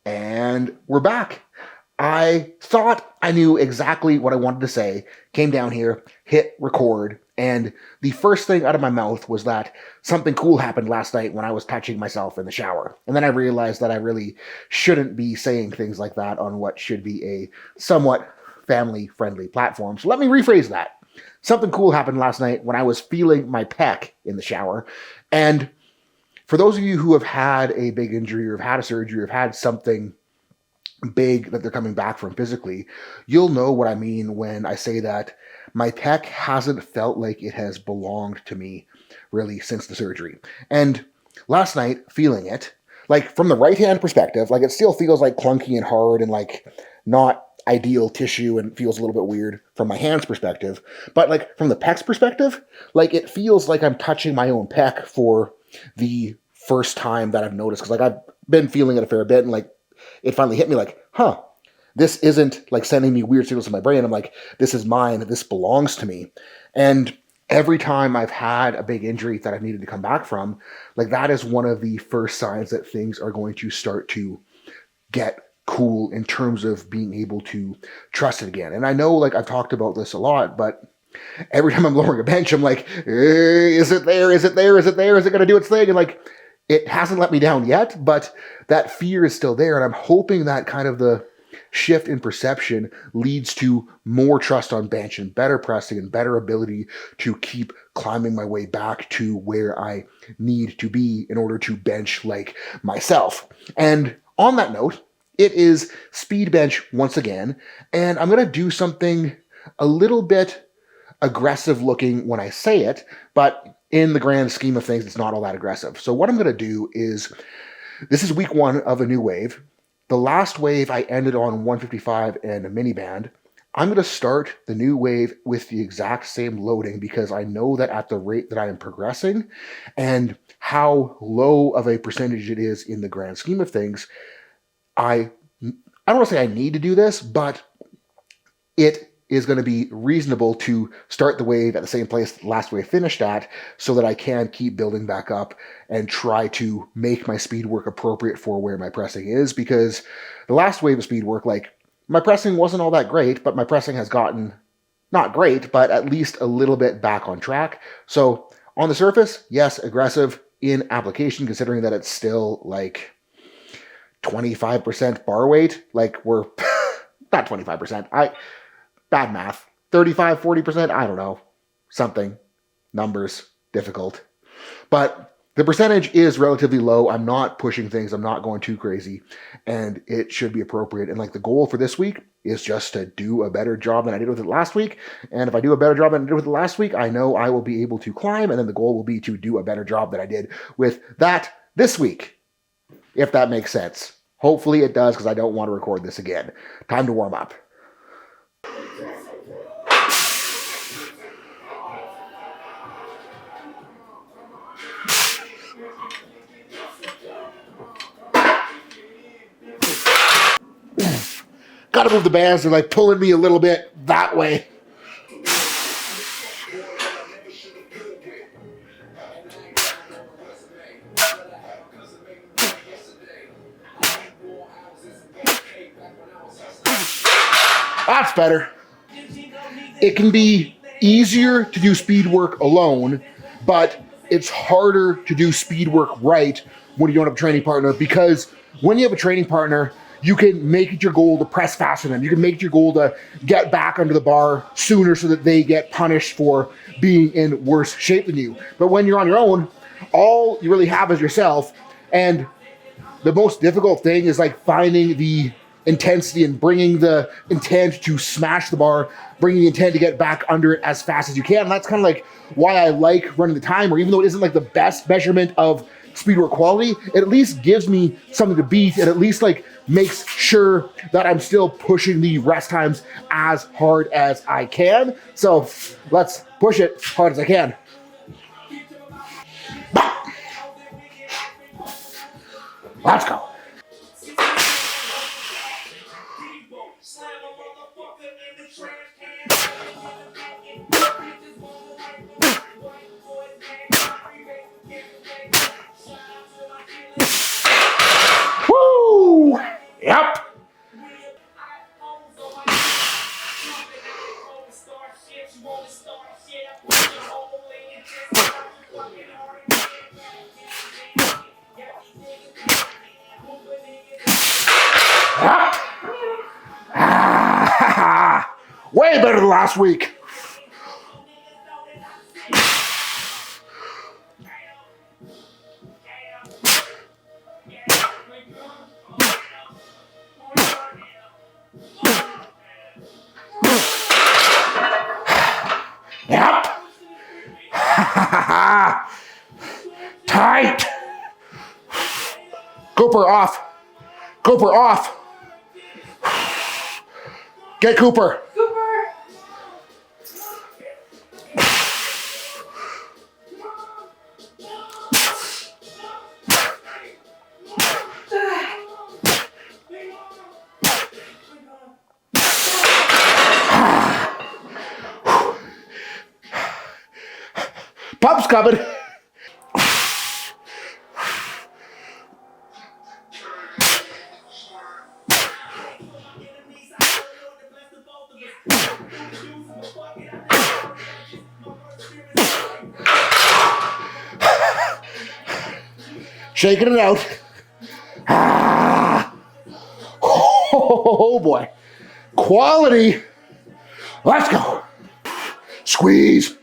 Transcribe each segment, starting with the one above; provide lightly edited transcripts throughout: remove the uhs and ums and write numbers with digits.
And we're back. I thought I knew exactly what I wanted to say, came down here, hit record, and the first thing out of my mouth was that something cool happened last night when I was touching myself in the shower. And then I realized that I really shouldn't be saying things like that on what should be a somewhat family-friendly platform. So let me rephrase that. Something cool happened last night when I was feeling my pec in the shower. And for those of you who have had a big injury or have had a surgery or have had something big that they're coming back from physically, you'll know what I mean when I say that my pec hasn't felt like it has belonged to me really since the surgery. And last night, feeling it, like from the right hand perspective, like it still feels like clunky and hard and like not ideal tissue and feels a little bit weird from my hands perspective. But like from the pec's perspective, like it feels like I'm touching my own pec for the first time that I've noticed. Cause like I've been feeling it a fair bit and like it finally hit me like, huh, this isn't like sending me weird signals to my brain. I'm like, this is mine. This belongs to me. And every time I've had a big injury that I've needed to come back from, like that is one of the first signs that things are going to start to get cool in terms of being able to trust it again. And I know like I've talked about this a lot, but every time I'm lowering a bench, I'm like, is it there? Is it there? Is it there? Is it going to do its thing? And like, it hasn't let me down yet, but that fear is still there. And I'm hoping that kind of the shift in perception leads to more trust on bench and better pressing and better ability to keep climbing my way back to where I need to be in order to bench like myself. And on that note, it is speed bench once again, and I'm going to do something a little bit aggressive looking when I say it, but in the grand scheme of things, it's not all that aggressive. So what I'm going to do is, this is week 1 of a new wave. The last wave I ended on 155 and a mini band. I'm going to start the new wave with the exact same loading because I know that at the rate that I am progressing and how low of a percentage it is in the grand scheme of things, I don't want to say I need to do this, but it is going to be reasonable to start the wave at the same place the last wave finished at so that I can keep building back up and try to make my speed work appropriate for where my pressing is, because the last wave of speed work, like my pressing wasn't all that great, but my pressing has gotten not great, but at least a little bit back on track. So on the surface, yes, aggressive. In application, considering that it's still like 25% bar weight, like we're not 25%. Bad math. 35, 40%, I don't know. Something. Numbers. Difficult. But the percentage is relatively low. I'm not pushing things. I'm not going too crazy. And it should be appropriate. And like the goal for this week is just to do a better job than I did with it last week. And if I do a better job than I did with it last week, I know I will be able to climb. And then the goal will be to do a better job than I did with that this week. If that makes sense. Hopefully it does, because I don't want to record this again. Time to warm up. Gotta move the bands. They're like pulling me a little bit that way. That's better. It can be easier to do speed work alone, but it's harder to do speed work right when you don't have a training partner, because when you have a training partner, you can make it your goal to press faster than them. You can make it your goal to get back under the bar sooner so that they get punished for being in worse shape than you. But when you're on your own, all you really have is yourself. And the most difficult thing is like finding the intensity and bringing the intent to smash the bar, bringing the intent to get back under it as fast as you can. And that's kind of like why I like running the timer, even though it isn't like the best measurement of speed work quality. It at least gives me something to beat. It at least like makes sure that I'm still pushing the rest times as hard as I can. So let's push it as hard as I can. Let's go. Woo! than last week. Yep. Tight. Cooper off. Cooper off. Get Cooper. Cooper. Pup's coming. Shaking it out. Oh boy. Quality. Let's go. Squeeze.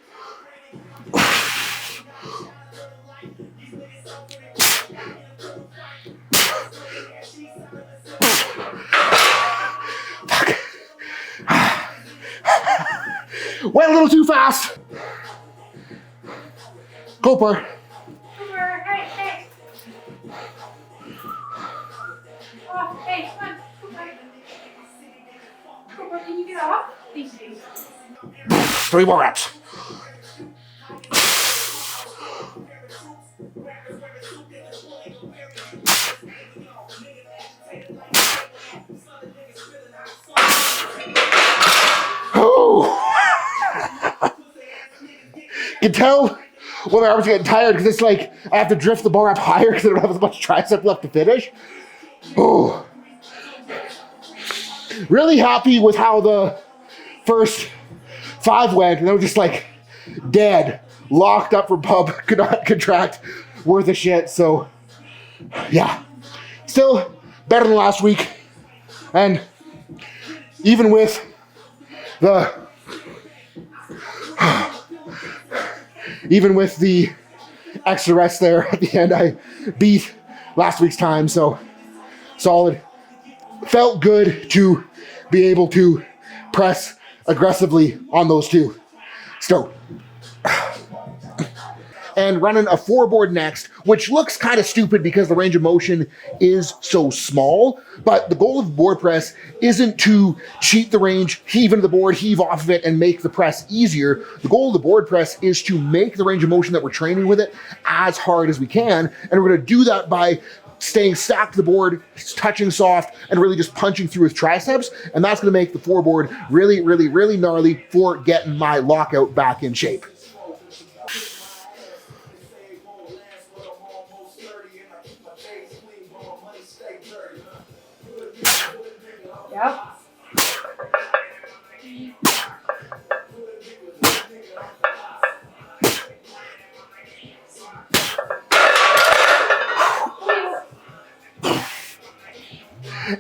Went a little too fast. Cooper. Cooper, hey. Oh, hey, come on. Cooper, can you get off? Thank you. 3 more reps. Oh! You can tell when my arms are getting tired because it's like I have to drift the bar up higher because I don't have as much tricep left to finish. Oh. Really happy with how the first 5 went, and they were just like dead, locked up from pub, could not contract, worth of shit. So, yeah, still better than last week, and even with the extra rest there at the end, I beat last week's time. So solid. Felt good to be able to press aggressively on those 2. Stoked. And running a 4-board next, which looks kind of stupid because the range of motion is so small, but the goal of the board press isn't to cheat the range, heave into the board, heave off of it, and make the press easier. The goal of the board press is to make the range of motion that we're training with it as hard as we can, and we're going to do that by staying stacked to the board, touching soft, and really just punching through with triceps, and that's going to make the 4-board really, really, really gnarly for getting my lockout back in shape. Yep.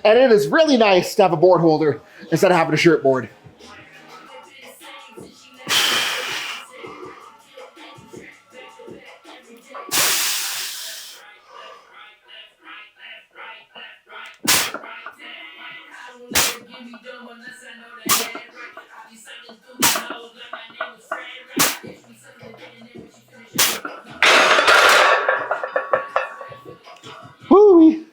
And it is really nice to have a board holder instead of having a shirt board. Woo-wee.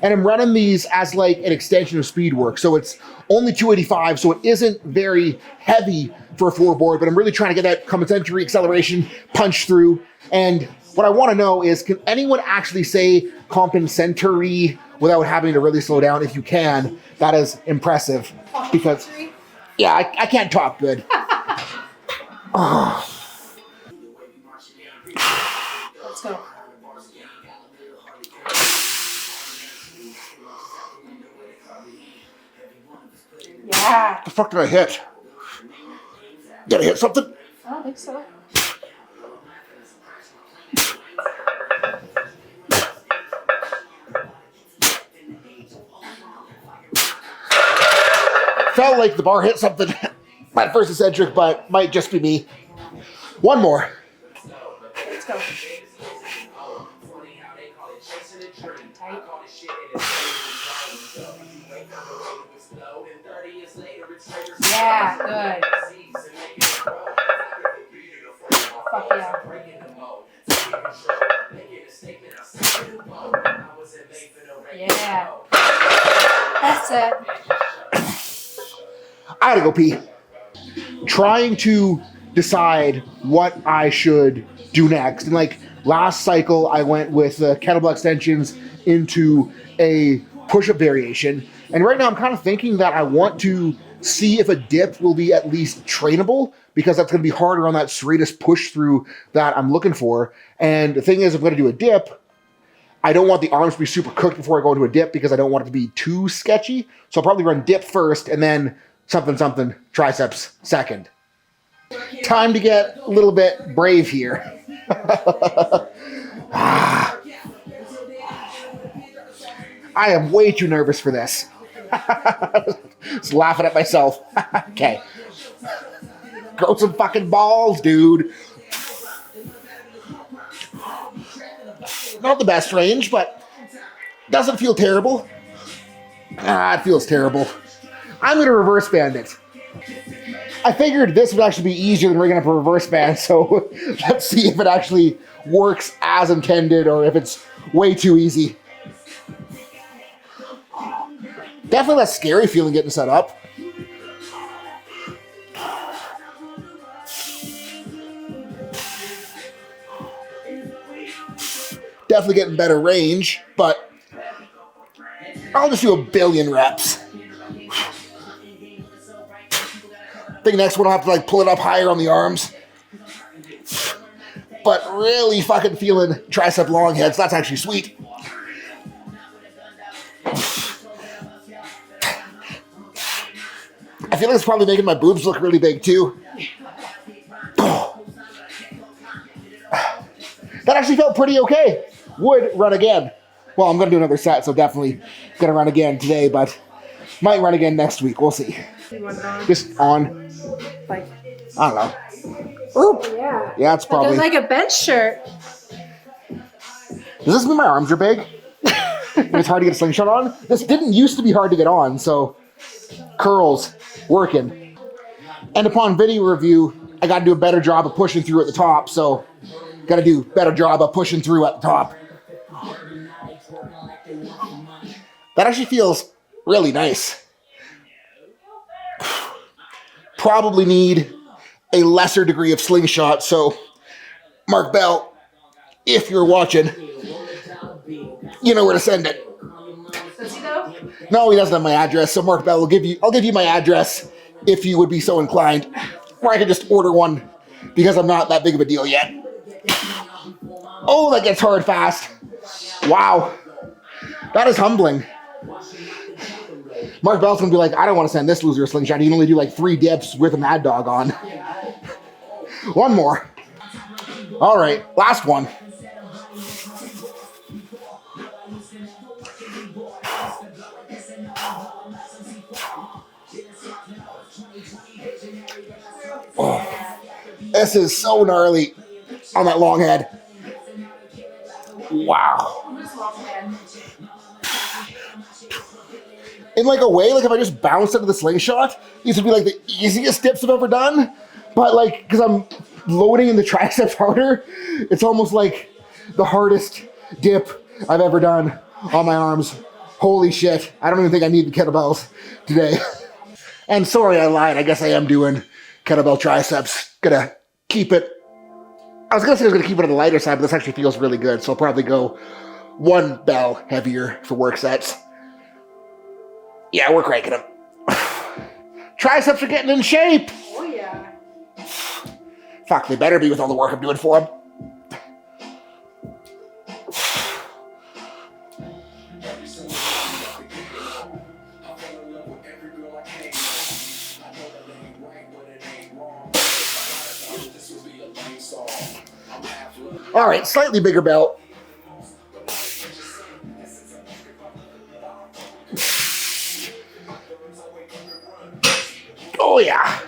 And I'm running these as like an extension of speed work. So it's only 285, so it isn't very heavy for a 4-board, but I'm really trying to get that compensatory acceleration punch through. And what I want to know is, can anyone actually say compensatory without having to really slow down? If you can, that is impressive. Because, yeah, I can't talk good. Oh. Let's go. Yeah. The fuck did I hit? Did I hit something? I don't think so. Felt like the bar hit something. My first eccentric, but might just be me. One more. Let's go. Tight. Yeah, good. Fuck yeah. Yeah. That's it. I gotta go pee. Trying to decide what I should do next. And like last cycle, I went with kettlebell extensions into a push-up variation. And right now I'm kind of thinking that I want to see if a dip will be at least trainable, because that's going to be harder on that serratus push through that I'm looking for. And the thing is, if I'm going to do a dip, I don't want the arms to be super cooked before I go into a dip, because I don't want it to be too sketchy. So I'll probably run dip first and then something triceps second. Time to get a little bit brave here. I am way too nervous for this. Just laughing at myself. Okay. Grow some fucking balls, dude. Not the best range, but doesn't feel terrible. It feels terrible. I'm going to reverse band it. I figured this would actually be easier than rigging up a reverse band, so let's see if it actually works as intended or if it's way too easy. Definitely less scary feeling getting set up. Definitely getting better range, but I'll just do a billion reps. I think next one I'll have to like pull it up higher on the arms. But really fucking feeling tricep long heads. That's actually sweet. I feel like it's probably making my boobs look really big too. That actually felt pretty okay. Would run again. Well, I'm going to do another set, so definitely going to run again today, but might run again next week. We'll see. Just on. Like, I don't know. Oop. yeah. Yeah, it's probably. Like a bench shirt. Does this mean my arms are big? And it's hard to get a slingshot on? This didn't used to be hard to get on, so curls working. And upon video review, I got to do a better job of pushing through at the top, so got to do a better job of pushing through at the top. That actually feels really nice. Probably need a lesser degree of slingshot, so Mark Bell, if you're watching, you know where to send it. Does he though? No, he doesn't have my address, so Mark Bell will I'll give you my address if you would be so inclined. Or I could just order one, because I'm not that big of a deal yet. Oh, that gets hard fast. Wow. That is humbling. Mark Bell's gonna be like, I don't want to send this loser a slingshot. He can only do like 3 dips with a Mad Dog on. One more. All right, last one. Oh, this is so gnarly on that long head. Wow. In like a way, like if I just bounced into the slingshot, these would be like the easiest dips I've ever done. But like, because I'm loading in the triceps harder, it's almost like the hardest dip I've ever done on my arms. Holy shit. I don't even think I need the kettlebells today. And sorry, I lied. I guess I am doing kettlebell triceps. Gonna keep it. I was gonna say I was gonna keep it on the lighter side, but this actually feels really good. So I'll probably go 1 bell heavier for work sets. Yeah, we're cranking them. Triceps are getting in shape. Oh yeah. Fuck, they better be with all the work I'm doing for them. All right, slightly bigger belt. Oh yeah,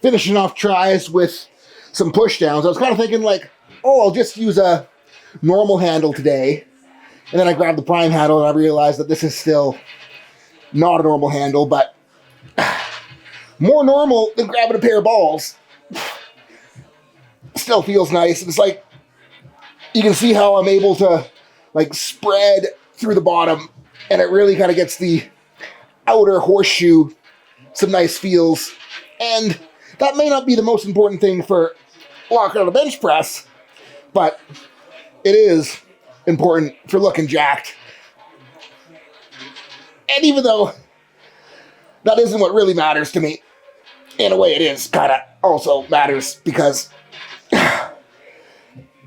Finishing off tries with some push downs. I was kind of thinking like, oh, I'll just use a normal handle today. And then I grabbed the prime handle and I realized that this is still not a normal handle, but more normal than grabbing a pair of balls. Still feels nice. It's like, you can see how I'm able to like spread through the bottom, and it really kind of gets the outer horseshoe some nice feels. And that may not be the most important thing for locking on a bench press, but it is important for looking jacked. And even though that isn't what really matters to me, in a way it is kind of also matters, because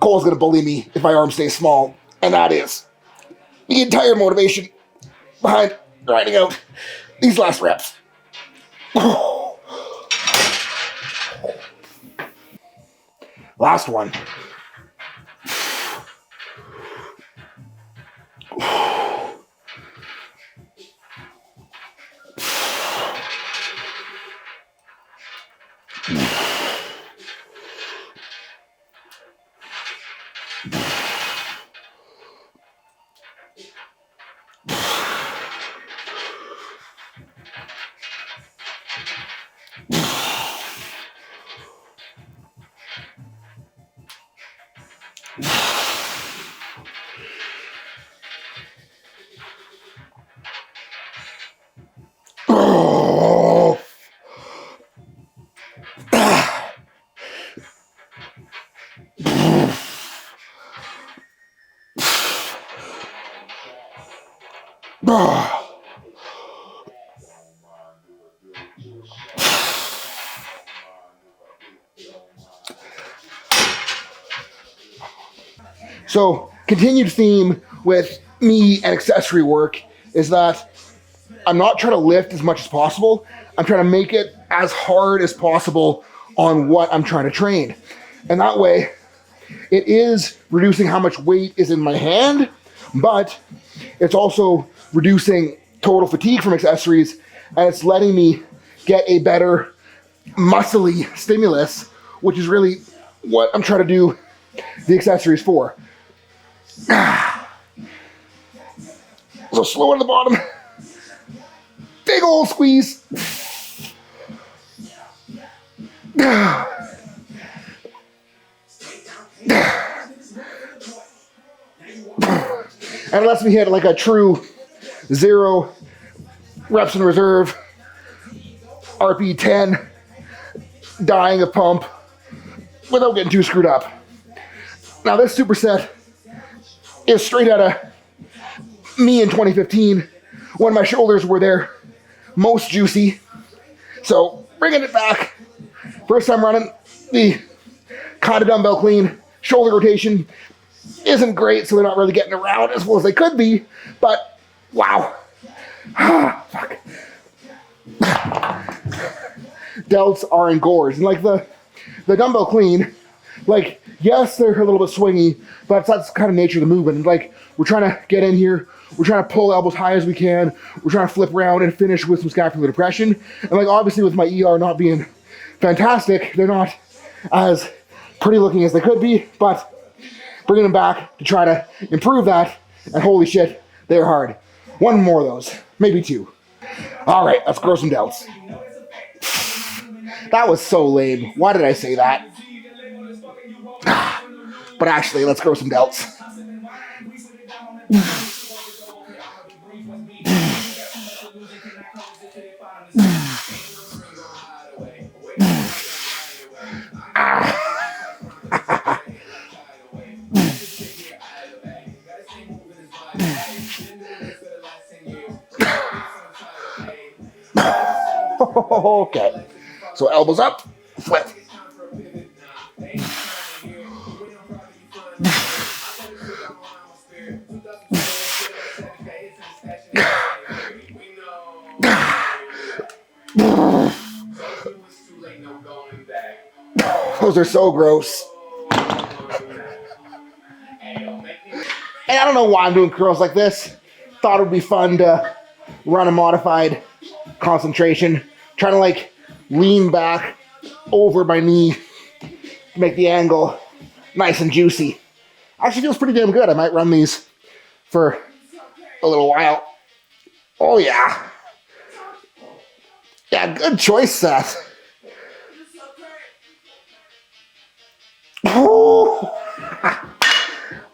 Cole's going to bully me if my arm stays small, and that is the entire motivation behind grinding out these last reps. Last one. So, continued theme with me and accessory work is that I'm not trying to lift as much as possible. I'm trying to make it as hard as possible on what I'm trying to train. And that way, it is reducing how much weight is in my hand, but it's also reducing total fatigue from accessories, and it's letting me get a better muscly stimulus, which is really what I'm trying to do the accessories for. So slow on the bottom. Big old squeeze. And it lets me hit like a true 0 reps in reserve, RP 10, dying of pump without getting too screwed up. Now this superset is straight out of me in 2015 when my shoulders were their most juicy. So bringing it back, first time running the kind of dumbbell clean. Shoulder rotation isn't great, so they're not really getting around as well as they could be, but wow. Fuck. Delts are in gores, and like the dumbbell clean, like yes, they're a little bit swingy, but that's kind of nature of the movement. And like we're trying to get in here, we're trying to pull elbows high as we can, we're trying to flip around and finish with some scapular depression. And like obviously with my ER not being fantastic, they're not as pretty looking as they could be, but bringing them back to try to improve that, and holy shit, they're hard. One more of those, maybe 2. All right, let's grow some delts. That was so lame. Why did I say that? But actually, let's grow some delts. Okay, so elbows up, flip. Those are so gross. And I don't know why I'm doing curls like this. Thought it would be fun to run a modified concentration. Trying to like lean back over my knee to make the angle nice and juicy. Actually feels pretty damn good. I might run these for a little while. Oh yeah. Yeah, good choice, Seth. Oh,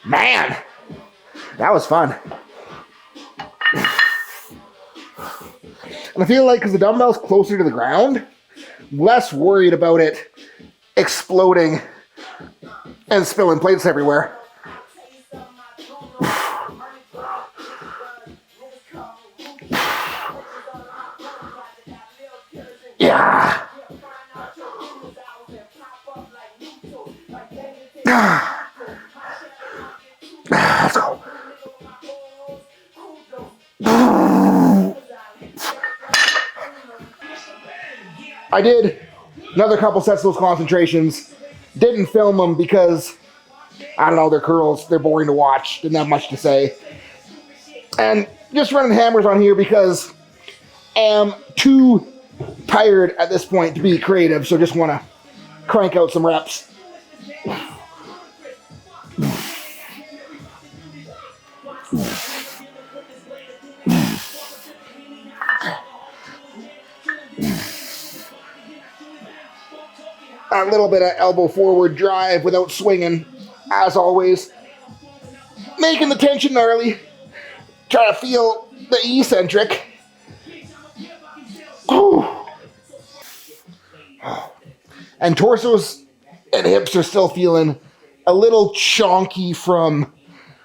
man, that was fun. And I feel like because the dumbbell's closer to the ground, less worried about it exploding and spilling plates everywhere. Yeah. Let's go. I did another couple sets of those concentrations. Didn't film them because, I don't know, they're curls. They're boring to watch. Didn't have much to say. And just running hammers on here because I am too tired at this point to be creative. So just want to crank out some reps. A little bit of elbow forward drive without swinging, as always. Making the tension gnarly. Try to feel the eccentric. And torsos and hips are still feeling a little chonky from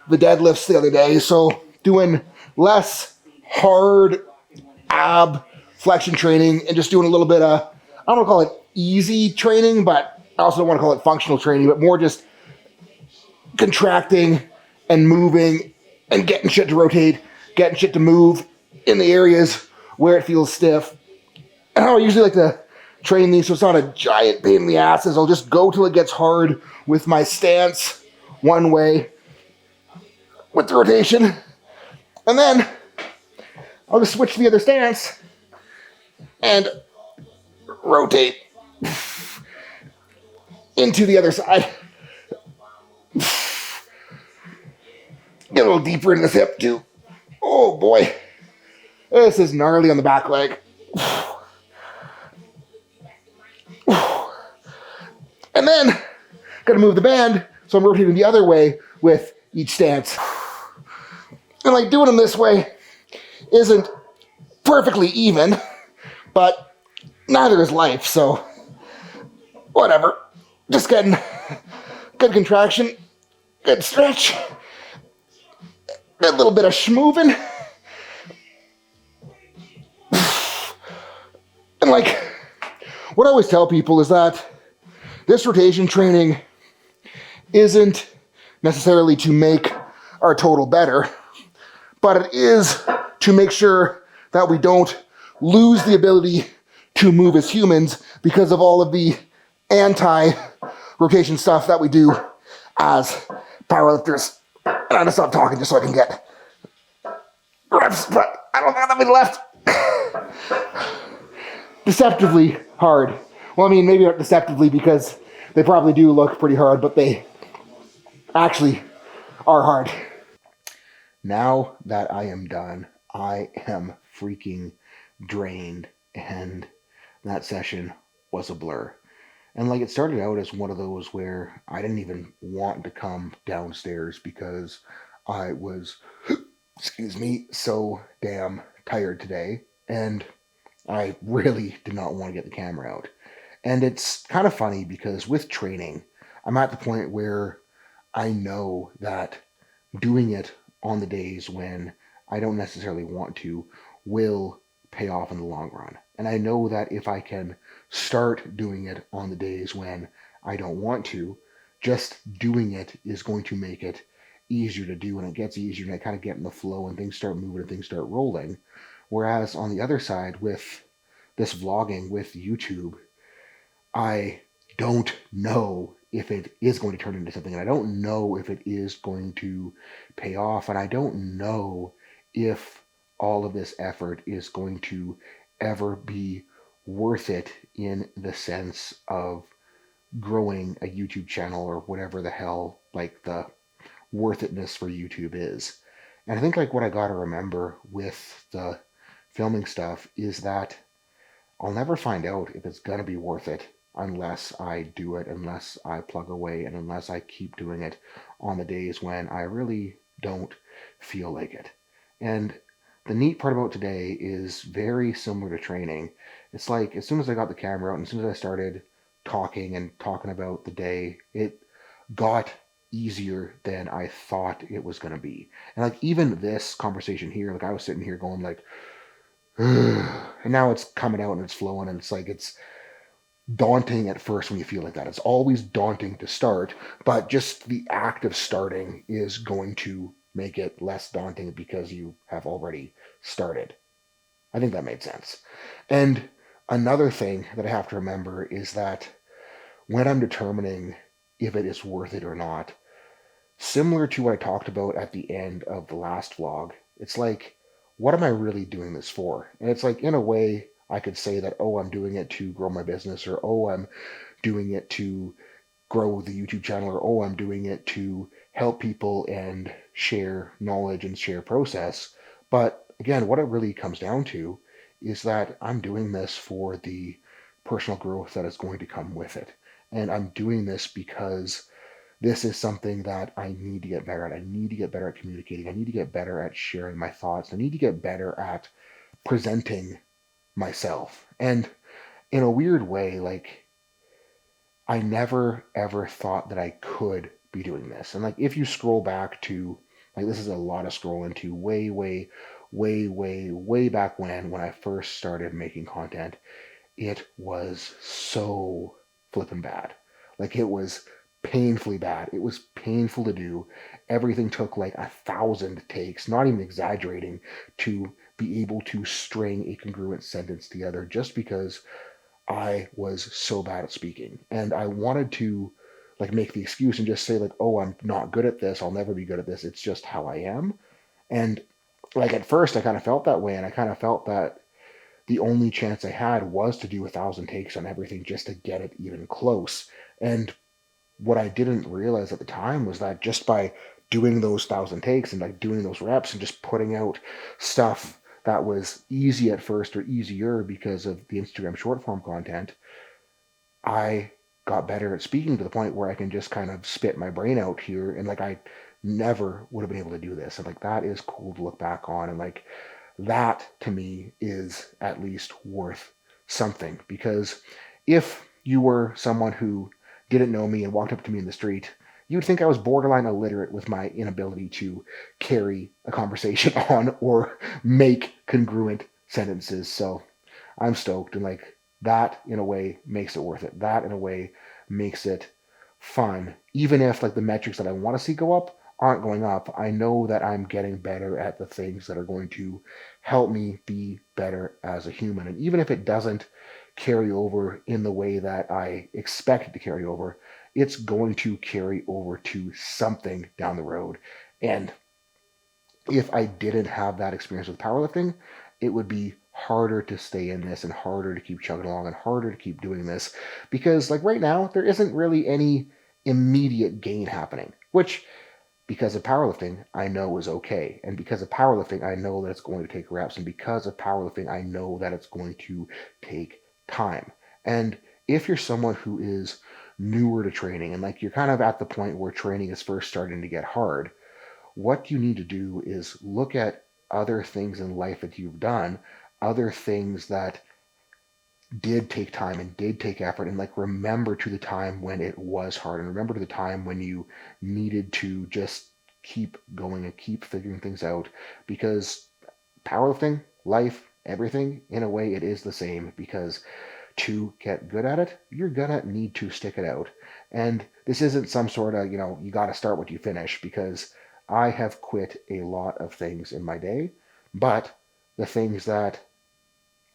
the deadlifts the other day. So doing less hard ab flexion training and just doing a little bit of, I don't want to call it easy training, but I also don't want to call it functional training, but more just contracting and moving and getting shit to rotate, getting shit to move in the areas where it feels stiff. And I usually like to train these so it's not a giant pain in the asses. I'll just go till it gets hard with my stance one way with the rotation. And then I'll just switch to the other stance and rotate into the other side. Get a little deeper in this hip too. Oh boy. This is gnarly on the back leg. And then, gotta move the band, so I'm rotating the other way with each stance. And like doing them this way isn't perfectly even, but neither is life, so whatever. Just getting good contraction, good stretch, a little bit of schmoovin'. And like, what I always tell people is that this rotation training isn't necessarily to make our total better, but it is to make sure that we don't lose the ability to move as humans because of all of the anti-rotation stuff that we do as powerlifters. And I'm gonna stop talking just so I can get reps, but I don't have that many left. Deceptively hard. Well, I mean, maybe not deceptively because they probably do look pretty hard, but they actually are hard. Now that I am done, I am freaking drained, and that session was a blur. And like, it started out as one of those where I didn't even want to come downstairs because I was, excuse me, so damn tired today. And I really did not want to get the camera out. And it's kind of funny because with training, I'm at the point where I know that doing it on the days when I don't necessarily want to will pay off in the long run. And I know that if I can start doing it on the days when I don't want to, just doing it is going to make it easier to do, and it gets easier and I kind of get in the flow and things start moving and things start rolling. Whereas on the other side with this vlogging with YouTube, I don't know if it is going to turn into something, and I don't know if it is going to pay off, and I don't know if all of this effort is going to ever be worth it in the sense of growing a YouTube channel or whatever the hell like the worth itness for YouTube is. And I think like what I got to remember with the filming stuff is that I'll never find out if it's going to be worth it unless I do it, unless I plug away, and unless I keep doing it on the days when I really don't feel like it. And the neat part about today is very similar to training. It's like as soon as I got the camera out and as soon as I started talking about the day, it got easier than I thought it was going to be. And like even this conversation here, like I was sitting here going like, and now it's coming out and it's flowing and it's like it's daunting at first when you feel like that. It's always daunting to start, but just the act of starting is going to make it less daunting because you have already started. I think that made sense. And another thing that I have to remember is that when I'm determining if it is worth it or not, similar to what I talked about at the end of the last vlog, it's like, what am I really doing this for? And it's like, in a way, I could say that, oh, I'm doing it to grow my business, or oh, I'm doing it to grow the YouTube channel, or oh, I'm doing it to help people and share knowledge and share process. But again, what it really comes down to is that I'm doing this for the personal growth that is going to come with it. And I'm doing this because this is something that I need to get better at. I need to get better at communicating. I need to get better at sharing my thoughts. I need to get better at presenting myself. And in a weird way, like I never ever thought that I could be doing this. And like if you scroll back to like this is a lot of scrolling to way back when I first started making content, it was so flippin' bad. Like it was painfully bad. It was painful to do. Everything took like 1,000 takes, not even exaggerating, to be able to string a congruent sentence together just because I was so bad at speaking. And I wanted to like make the excuse and just say like, oh, I'm not good at this. I'll never be good at this. It's just how I am. And like at first I kind of felt that way. And I kind of felt that the only chance I had was to do 1,000 takes on everything just to get it even close. And what I didn't realize at the time was that just by doing those 1,000 takes and like doing those reps and just putting out stuff that was easy at first or easier because of the Instagram short form content, I got better at speaking to the point where I can just kind of spit my brain out here. And like I never would have been able to do this. And like that is cool to look back on. And like that to me is at least worth something, because if you were someone who didn't know me and walked up to me in the street, you would think I was borderline illiterate with my inability to carry a conversation on or make congruent sentences. So I'm stoked, and like that in a way makes it worth it. That in a way makes it fun. Even if like the metrics that I want to see go up aren't going up, I know that I'm getting better at the things that are going to help me be better as a human. And even if it doesn't carry over in the way that I expect it to carry over, it's going to carry over to something down the road. And if I didn't have that experience with powerlifting, it would be harder to stay in this and harder to keep chugging along and harder to keep doing this, because like right now there isn't really any immediate gain happening, which because of powerlifting I know is okay, and because of powerlifting I know that it's going to take reps, and because of powerlifting I know that it's going to take time. And if you're someone who is newer to training and like you're kind of at the point where training is first starting to get hard, what you need to do is look at other things in life that you've done, other things that did take time and did take effort, and like remember to the time when it was hard, and remember to the time when you needed to just keep going and keep figuring things out, because powerlifting, life, everything, in a way it is the same, because to get good at it, you're gonna need to stick it out. And this isn't some sort of, you got to start what you finish, because I have quit a lot of things in my day, but the things that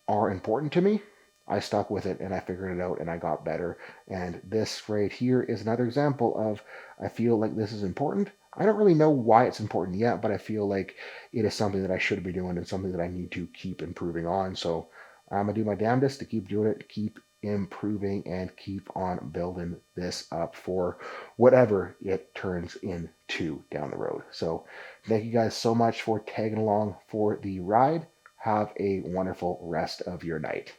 are important to me, I stuck with it and I figured it out and I got better. And this right here is another example of, I feel like this is important. I don't really know why it's important yet, but I feel like it is something that I should be doing and something that I need to keep improving on. So I'm going to do my damnedest to keep doing it, keep improving, and keep on building this up for whatever it turns into down the road. So thank you guys so much for tagging along for the ride. Have a wonderful rest of your night.